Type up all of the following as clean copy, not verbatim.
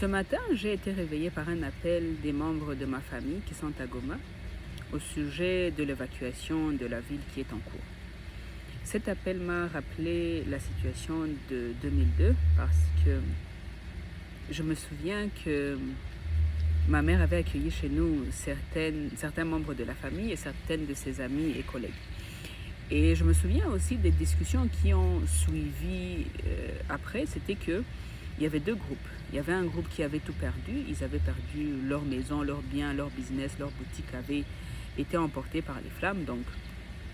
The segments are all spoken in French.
Ce matin, j'ai été réveillée par un appel des membres de ma famille qui sont à Goma au sujet de l'évacuation de la ville qui est en cours. Cet appel m'a rappelé la situation de 2002 parce que je me souviens que ma mère avait accueilli chez nous certains membres de la famille et certaines de ses amis et collègues. Et je me souviens aussi des discussions qui ont suivi après, c'était que il y avait deux groupes. Il y avait un groupe qui avait tout perdu. Ils avaient perdu leur maison, leurs biens, leur business, leur boutique avait été emportés par les flammes. Donc,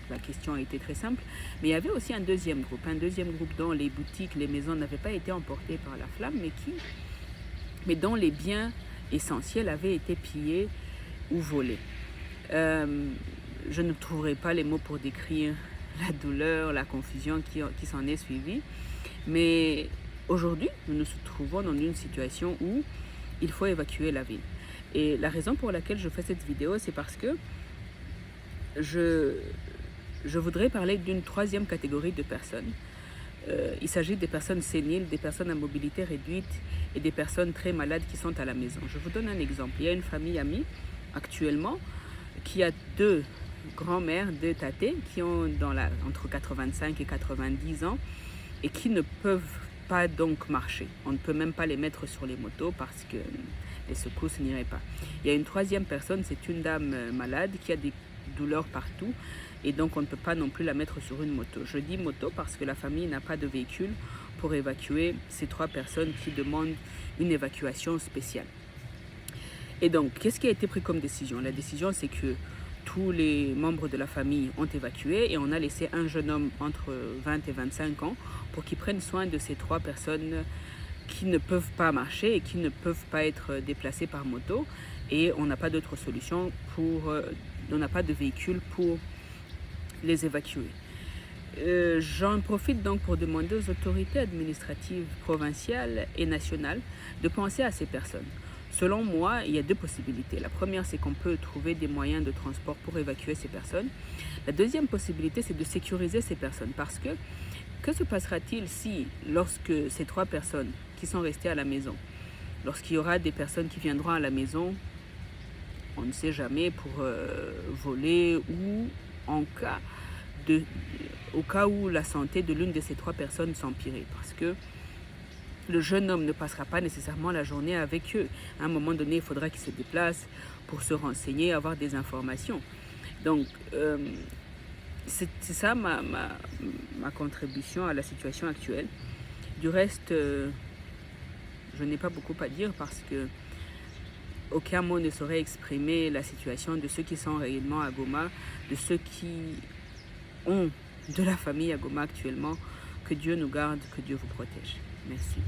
la question était très simple. Mais il y avait aussi un deuxième groupe dont les boutiques, les maisons n'avaient pas été emportées par la flamme, mais dont les biens essentiels avaient été pillés ou volés. Je ne trouverai pas les mots pour décrire la douleur, la confusion qui s'en est suivie. Mais aujourd'hui, nous nous trouvons dans une situation où il faut évacuer la ville. Et la raison pour laquelle je fais cette vidéo, c'est parce que je voudrais parler d'une troisième catégorie de personnes. Il s'agit des personnes séniles, des personnes à mobilité réduite et des personnes très malades qui sont à la maison. Je vous donne un exemple. Il y a une famille amie actuellement qui a deux grands-mères, deux tatés qui ont entre 85 et 90 ans et qui ne peuvent pas donc marcher. On ne peut même pas les mettre sur les motos parce que les secousses n'iraient pas. Il y a une troisième personne, c'est une dame malade qui a des douleurs partout et donc on ne peut pas non plus la mettre sur une moto. Je dis moto parce que la famille n'a pas de véhicule pour évacuer ces trois personnes qui demandent une évacuation spéciale. Et donc, qu'est-ce qui a été pris comme décision? La décision, c'est que tous les membres de la famille ont évacué et on a laissé un jeune homme entre 20 et 25 ans pour qu'il prenne soin de ces trois personnes qui ne peuvent pas marcher et qui ne peuvent pas être déplacées par moto. Et on n'a pas d'autre solution on n'a pas de véhicule pour les évacuer. J'en profite donc pour demander aux autorités administratives provinciales et nationales de penser à ces personnes. Selon moi, il y a deux possibilités. La première, c'est qu'on peut trouver des moyens de transport pour évacuer ces personnes. La deuxième possibilité, c'est de sécuriser ces personnes. Parce que se passera-t-il si, lorsque ces trois personnes qui sont restées à la maison, lorsqu'il y aura des personnes qui viendront à la maison, on ne sait jamais, pour voler ou au cas où la santé de l'une de ces trois personnes s'empirait. Parce que le jeune homme ne passera pas nécessairement la journée avec eux. À un moment donné, il faudra qu'il se déplace pour se renseigner, avoir des informations. Donc, c'est ça ma contribution à la situation actuelle. Du reste, je n'ai pas beaucoup à dire parce que aucun mot ne saurait exprimer la situation de ceux qui sont réellement à Goma, de ceux qui ont de la famille à Goma actuellement. Que Dieu nous garde, que Dieu vous protège. Merci.